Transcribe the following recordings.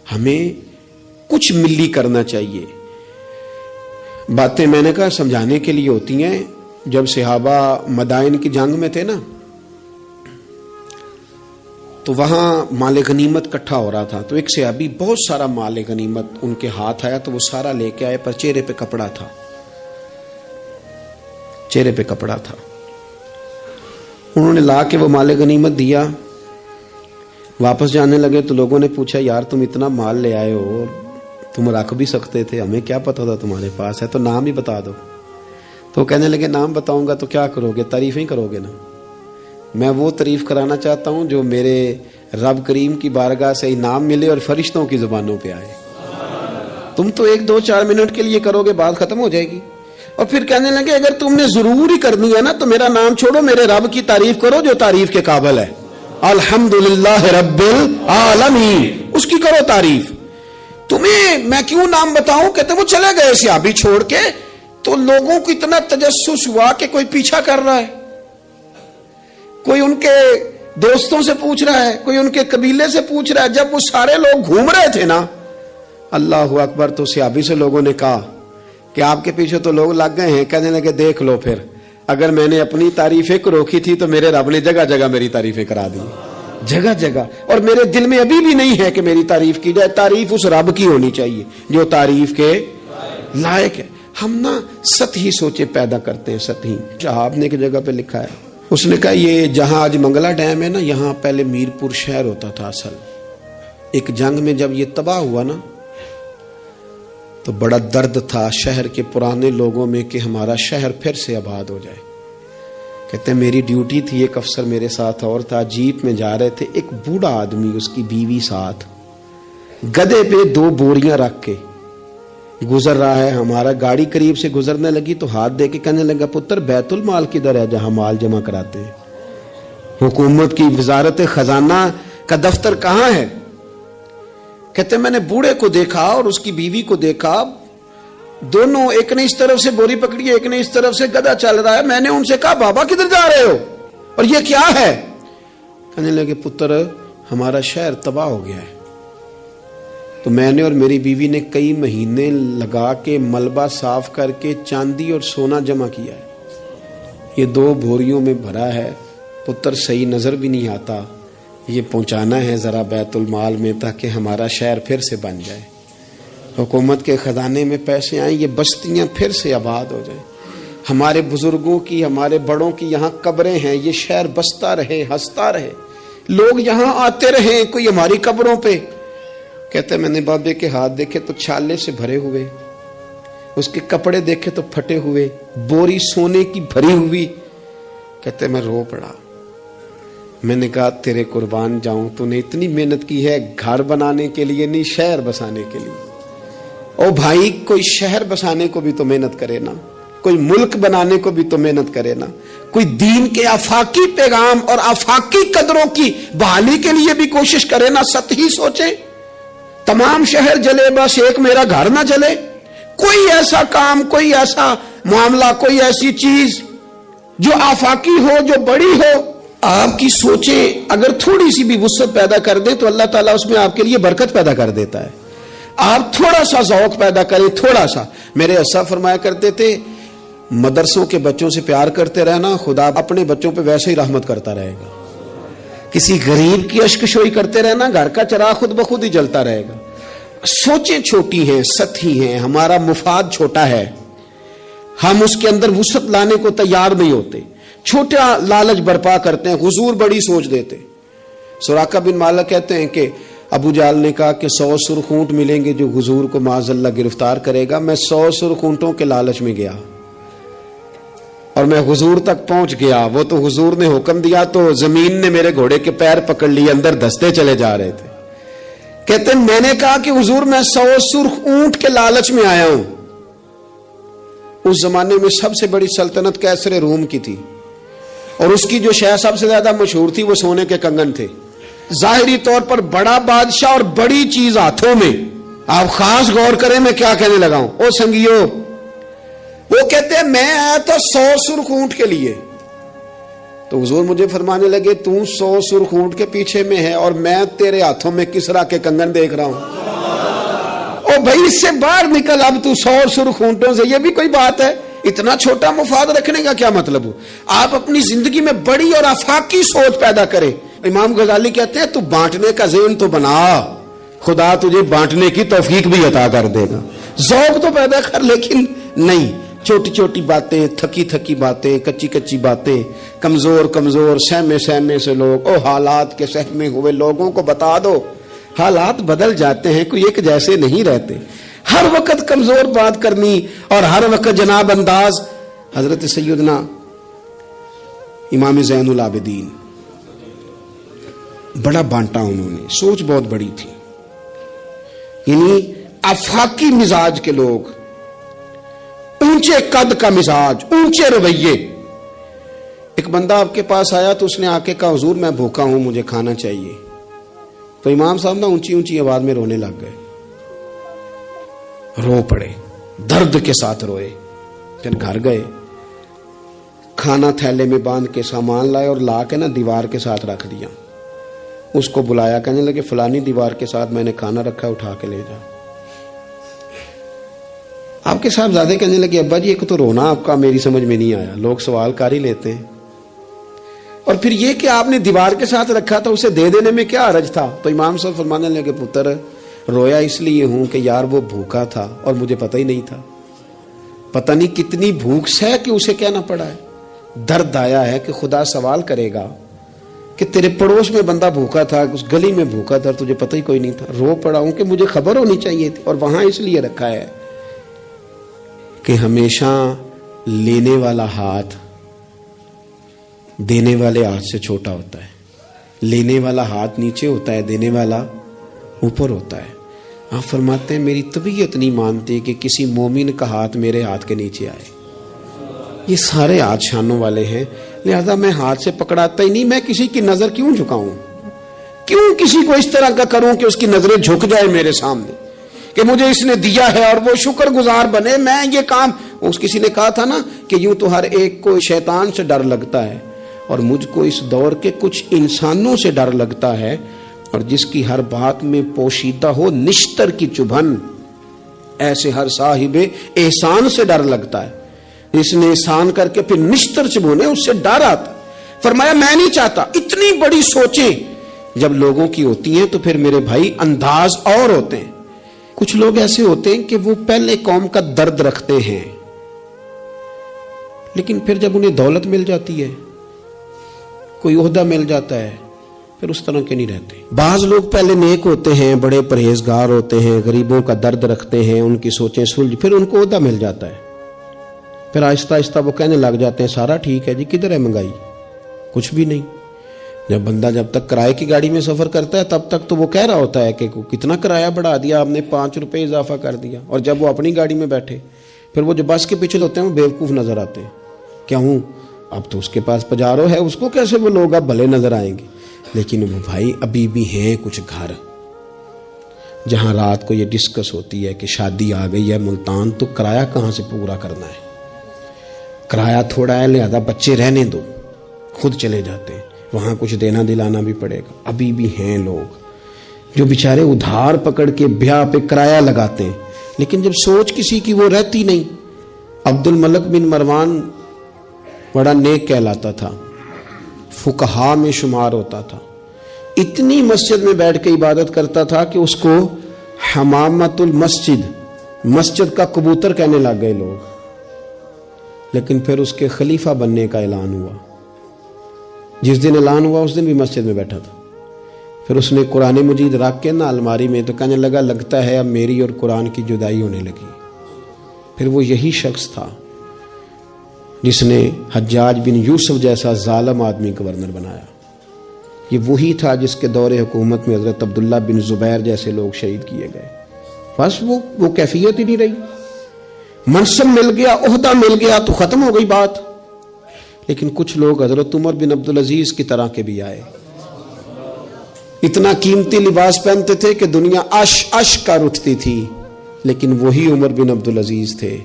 ہمیں کچھ ملی کرنا چاہیے. باتیں میں نے کہا سمجھانے کے لیے ہوتی ہیں. جب صحابہ مدائن کی جنگ میں تھے نا تو وہاں مال غنیمت اکٹھا ہو رہا تھا. تو ایک صحابی بہت سارا مال غنیمت ان کے ہاتھ آیا تو وہ سارا لے کے آئے, پر چہرے پہ کپڑا تھا, چہرے پہ کپڑا تھا. انہوں نے لا کے وہ مال غنیمت دیا. واپس جانے لگے تو لوگوں نے پوچھا یار تم اتنا مال لے آئے ہو, تم رکھ بھی سکتے تھے, ہمیں کیا پتا تھا تمہارے پاس ہے, تو نام ہی بتا دو. تو کہنے لگے نام بتاؤں گا تو کیا کرو گے, تعریف ہی کرو گے نا. میں وہ تعریف کرانا چاہتا ہوں جو میرے رب کریم کی بارگاہ سے انعام ملے اور فرشتوں کی زبانوں پہ آئے. تم تو 1-2-4 منٹ کے لیے کرو گے, بات ختم ہو جائے گی. اور پھر کہنے لگے اگر تم نے ضرور ہی کرنی ہے نا تو میرا نام چھوڑو, میرے رب کی تعریف کرو جو تعریف کے قابل ہے. الحمدللہ رب العالمین, اس کی کرو تعریف. تمہیں میں کیوں نام بتاؤں؟ کہتے وہ چلے گئے صحابی چھوڑ کے, تو لوگوں کو اتنا تجسس ہوا کہ کوئی پیچھا کر رہا ہے, کوئی ان کے دوستوں سے پوچھ رہا ہے, کوئی ان کے قبیلے سے پوچھ رہا ہے. جب وہ سارے لوگ گھوم رہے تھے نا, اللہ اکبر, تو صحابی سے لوگوں نے کہا کہ آپ کے پیچھے تو لوگ لگ گئے ہیں. کہنے لگے دیکھ لو, پھر اگر میں نے اپنی تعریفیں روکی تھی تو میرے رب نے جگہ جگہ میری تعریفیں کرا دی, جگہ جگہ. اور میرے دل میں ابھی بھی نہیں ہے کہ میری تعریف کی جائے. تعریف اس رب کی ہونی چاہیے جو تعریف کے لائق ہے. ہم نا سطحی سوچے پیدا کرتے ہیں, سطحی. صاحب نے ایک جگہ پہ لکھا ہے, اس نے کہا یہ جہاں آج منگلا ڈیم ہے نا, یہاں پہلے میرپور شہر ہوتا تھا. اصل ایک جنگ میں جب یہ تباہ ہوا نا تو بڑا درد تھا شہر کے پرانے لوگوں میں کہ ہمارا شہر پھر سے آباد ہو جائے. کہتے ہیں میری ڈیوٹی تھی, ایک افسر میرے ساتھ اور تھا, جیپ میں جا رہے تھے. ایک بوڑھا آدمی, اس کی بیوی ساتھ, گدھے پہ 2 بوریاں رکھ کے گزر رہا ہے. ہمارا گاڑی قریب سے گزرنے لگی تو ہاتھ دے کے کہنے لگا پتر بیت المال کدھر ہے جہاں مال جمع کراتے ہیں؟ حکومت کی وزارت خزانہ کا دفتر کہاں ہے؟ کہتے میں نے بوڑھے کو دیکھا اور اس کی بیوی کو دیکھا, دونوں, ایک نے اس طرف سے بوری پکڑی ہے, ایک نے اس طرف سے, گدھا چل رہا ہے. میں نے ان سے کہا بابا کدھر جا رہے ہو اور یہ کیا ہے؟ کہنے لگے پتر ہمارا شہر تباہ ہو گیا ہے. تو میں نے اور میری بیوی نے کئی مہینے لگا کے ملبہ صاف کر کے چاندی اور سونا جمع کیا ہے. یہ 2 بوریوں میں بھرا ہے پتر, صحیح نظر بھی نہیں آتا. یہ پہنچانا ہے ذرا بیت المال میں تاکہ ہمارا شہر پھر سے بن جائے, حکومت کے خزانے میں پیسے آئیں, یہ بستیاں پھر سے آباد ہو جائیں. ہمارے بزرگوں کی, ہمارے بڑوں کی یہاں قبریں ہیں, یہ شہر بستا رہے, ہنستا رہے, لوگ یہاں آتے رہیں, کوئی ہماری قبروں پہ. کہتے میں نے بابے کے ہاتھ دیکھے تو چھالے سے بھرے ہوئے, اس کے کپڑے دیکھے تو پھٹے ہوئے, بوری سونے کی بھری ہوئی. کہتے میں رو پڑا. میں نے کہا تیرے قربان جاؤں, تو نے اتنی محنت کی ہے گھر بنانے کے لیے نہیں, شہر بسانے کے لیے. او بھائی کوئی شہر بسانے کو بھی تو محنت کرے نا, کوئی ملک بنانے کو بھی تو محنت کرے نا, کوئی دین کے آفاقی پیغام اور آفاقی قدروں کی بحالی کے لیے بھی کوشش کرے نا. سطحی سوچیں, تمام شہر جلے بس ایک میرا گھر نہ جلے. کوئی ایسا کام, کوئی ایسا معاملہ, کوئی ایسی چیز جو آفاقی ہو, جو بڑی ہو. آپ کی سوچیں اگر تھوڑی سی بھی وسعت پیدا کر دیں تو اللہ تعالیٰ اس میں آپ کے لیے برکت پیدا کر دیتا ہے. آپ تھوڑا سا ذوق پیدا کریں, تھوڑا سا. میرے اسا فرمایا کرتے تھے مدرسوں کے بچوں سے پیار کرتے رہنا, خدا اپنے بچوں پہ ویسے ہی رحمت کرتا رہے گا. کسی غریب کی اشکشوئی کرتے رہنا, گھر کا چراغ خود بخود ہی جلتا رہے گا. سوچیں چھوٹی ہیں, سطحی ہیں, ہمارا مفاد چھوٹا ہے, ہم اس کے اندر وسعت لانے کو تیار نہیں ہوتے, چھوٹا لالچ برپا کرتے ہیں, حضور بڑی سوچ دیتے. سراقہ بن مالک کہتے ہیں کہ ابو جہل نے کہا کہ 100 سرخ اونٹ ملیں گے جو حضور کو معاذ اللہ گرفتار کرے گا. میں 100 سرخ اونٹوں کے لالچ میں گیا اور میں حضور تک پہنچ گیا. وہ تو حضور نے حکم دیا تو زمین نے میرے گھوڑے کے پیر پکڑ لیے, اندر دھستے چلے جا رہے تھے. کہتے ہیں میں نے کہا کہ حضور میں 100 سرخ اونٹ کے لالچ میں آیا ہوں. اس زمانے میں سب سے بڑی سلطنت کیسر روم کی تھی اور اس کی جو شے سب سے زیادہ مشہور تھی وہ سونے کے کنگن تھے. ظاہری طور پر بڑا بادشاہ اور بڑی چیز ہاتھوں میں. آپ خاص غور کریں میں کیا کہنے لگا ہوں. او سنگیو, وہ کہتے ہیں میں آیا تھا 100 سرخ اونٹ کے لیے. تو حضور مجھے فرمانے لگے تو 100 سرخ اونٹ کے پیچھے میں ہے اور میں تیرے ہاتھوں میں کسرا کے کنگن دیکھ رہا ہوں. او بھائی اس سے باہر نکل، اب تو 100 سرخ اونٹوں سے، یہ بھی کوئی بات ہے؟ اتنا چھوٹا مفاد رکھنے کا کیا مطلب ہو؟ آپ اپنی زندگی میں بڑی اور آفاقی سوچ پیدا کریں۔ امام غزالی کہتے ہیں تو بانٹنے کا ذہن تو بنا، خدا تجھے بانٹنے کی توفیق بھی عطا کر دے گا۔ ذوق تو پیدا کر، لیکن نہیں، چھوٹی چھوٹی باتیں، تھکی تھکی باتیں، کچی کچی باتیں، کمزور کمزور سہمے سہمے سے لوگ، او حالات کے سہمے ہوئے لوگوں کو بتا دو حالات بدل جاتے ہیں، کوئی ایک جیسے نہیں رہتے۔ ہر وقت کمزور بات کرنی اور ہر وقت جناب انداز۔ حضرت سیدنا امام زین العابدین بڑا بانٹا، انہوں نے سوچ بہت بڑی تھی، یعنی آفاقی مزاج کے لوگ، اونچے قد کا مزاج، اونچے رویے۔ ایک بندہ آپ کے پاس آیا تو اس نے آ کے کہا حضور میں بھوکا ہوں، مجھے کھانا چاہیے۔ تو امام صاحب نا اونچی اونچی آواز میں رونے لگ گئے، رو پڑے، درد کے ساتھ روئے۔ پھر گھر گئے، کھانا تھیلے میں باندھ کے سامان لائے اور لا کے نا دیوار کے ساتھ رکھ دیا۔ اس کو بلایا، کہنے لگے فلانی دیوار کے ساتھ میں نے کھانا رکھا، اٹھا کے لے جا۔ آپ کے صاحبزادے کہنے لگے ابا جی ایک تو رونا آپ کا میری سمجھ میں نہیں آیا، لوگ سوال کر ہی لیتے ہیں، اور پھر یہ کہ آپ نے دیوار کے ساتھ رکھا تھا اسے دے دینے میں کیا حرج تھا؟ تو امام صاحب فرمانے لگے پتر رویا اس لیے ہوں کہ یار وہ بھوکا تھا اور مجھے پتہ ہی نہیں تھا، پتہ نہیں کتنی بھوک سہ کہ اسے کہنا پڑا ہے۔ درد آیا ہے کہ خدا سوال کرے گا کہ تیرے پڑوس میں بندہ بھوکا تھا، اس گلی میں بھوکا تھا، تجھے پتہ ہی کوئی نہیں تھا۔ رو پڑا ہوں کہ مجھے خبر ہونی چاہیے تھی، اور وہاں اس لیے رکھا ہے کہ ہمیشہ لینے والا ہاتھ دینے والے ہاتھ سے چھوٹا ہوتا ہے، لینے والا ہاتھ نیچے ہوتا ہے، دینے والا اوپر ہوتا ہے۔ آپ فرماتے ہیں میری طبیعت نہیں مانتی کہ کسی مومن کا ہاتھ میرے ہاتھ کے نیچے آئے۔ یہ سارے ہاتھ شانوں والے ہیں، لہذا میں ہاتھ سے پکڑاتا ہی نہیں، میں کسی کی نظر کیوں جھکاؤں، کیوں کسی کو اس طرح کا کروں کہ اس کی نظریں جھک جائے میرے سامنے کہ مجھے اس نے دیا ہے اور وہ شکر گزار بنے۔ میں یہ کام، اس کسی نے کہا تھا نا کہ یوں تو ہر ایک کو شیطان سے ڈر لگتا ہے، اور مجھ کو اس دور کے کچھ انسانوں سے ڈر لگتا ہے، اور جس کی ہر بات میں پوشیدہ ہو نشتر کی چبھن، ایسے ہر صاحب احسان سے ڈر لگتا ہے۔ اس نے احسان کر کے پھر نشتر چبھونے، اس سے ڈر آتا۔ فرمایا میں نہیں چاہتا اتنی بڑی سوچیں جب لوگوں کی ہوتی ہیں تو پھر میرے بھائی انداز اور ہوتے ہیں۔ کچھ لوگ ایسے ہوتے ہیں کہ وہ پہلے قوم کا درد رکھتے ہیں، لیکن پھر جب انہیں دولت مل جاتی ہے، کوئی عہدہ مل جاتا ہے، پھر اس طرح کے نہیں رہتے۔ بعض لوگ پہلے نیک ہوتے ہیں، بڑے پرہیزگار ہوتے ہیں، غریبوں کا درد رکھتے ہیں، ان کی سوچیں سلجھ، پھر ان کو عہدہ مل جاتا ہے، پھر آہستہ آہستہ وہ کہنے لگ جاتے ہیں سارا ٹھیک ہے جی، کدھر ہے مہنگائی؟ کچھ بھی نہیں۔ جب بندہ جب تک کرائے کی گاڑی میں سفر کرتا ہے تب تک تو وہ کہہ رہا ہوتا ہے کہ کتنا کرایہ بڑھا دیا آپ نے، 5 روپے اضافہ کر دیا، اور جب وہ اپنی گاڑی میں بیٹھے پھر وہ جو بس کے پیچھے ہوتے ہیں وہ بیوقوف نظر آتے ہیں، کیا ہوں اب تو اس کے پاس پجارو ہے، اس کو کیسے وہ لوگ اب بھلے نظر آئیں گے؟ لیکن وہ بھائی ابھی بھی ہیں کچھ گھر جہاں رات کو یہ ڈسکس ہوتی ہے کہ شادی آ گئی ہے ملتان تو کرایہ کہاں سے پورا کرنا ہے، کرایہ تھوڑا ہے لہذا بچے رہنے دو، خود چلے جاتے ہیں، وہاں کچھ دینا دلانا بھی پڑے گا۔ ابھی بھی ہیں لوگ جو بیچارے ادھار پکڑ کے بیاہ پہ کرایہ لگاتے ہیں، لیکن جب سوچ کسی کی وہ رہتی نہیں۔ عبد الملک بن مروان بڑا نیک کہلاتا تھا، فقہا میں شمار ہوتا تھا، اتنی مسجد میں بیٹھ کے عبادت کرتا تھا کہ اس کو حمامت المسجد، مسجد کا کبوتر کہنے لگ گئے لوگ۔ لیکن پھر اس کے خلیفہ بننے کا اعلان ہوا، جس دن اعلان ہوا اس دن بھی مسجد میں بیٹھا تھا۔ پھر اس نے قرآن مجید رکھ کے نا الماری میں، تو کہنے لگا لگتا ہے اب میری اور قرآن کی جدائی ہونے لگی۔ پھر وہ یہی شخص تھا جس نے حجاج بن یوسف جیسا ظالم آدمی گورنر بنایا، یہ وہی تھا جس کے دور حکومت میں حضرت عبداللہ بن زبیر جیسے لوگ شہید کیے گئے۔ بس وہ کیفیت ہی نہیں رہی، منصب مل گیا، عہدہ مل گیا تو ختم ہو گئی بات۔ لیکن کچھ لوگ حضرت عمر بن عبدالعزیز کی طرح کے بھی آئے، اتنا قیمتی لباس پہنتے تھے کہ دنیا عش کر اٹھتی تھی، لیکن وہی عمر بن عبدالعزیز تھے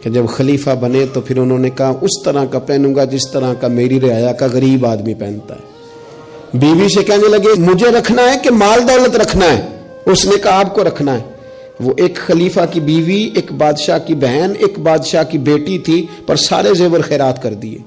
کہ جب خلیفہ بنے تو پھر انہوں نے کہا اس طرح کا پہنوں گا جس طرح کا میری رعایا کا غریب آدمی پہنتا ہے۔ بیوی سے کہنے لگے مجھے رکھنا ہے کہ مال دولت رکھنا ہے؟ اس نے کہا آپ کو رکھنا ہے۔ وہ ایک خلیفہ کی بیوی، ایک بادشاہ کی بہن، ایک بادشاہ کی بیٹی تھی، پر سارے زیور خیرات کر دیے۔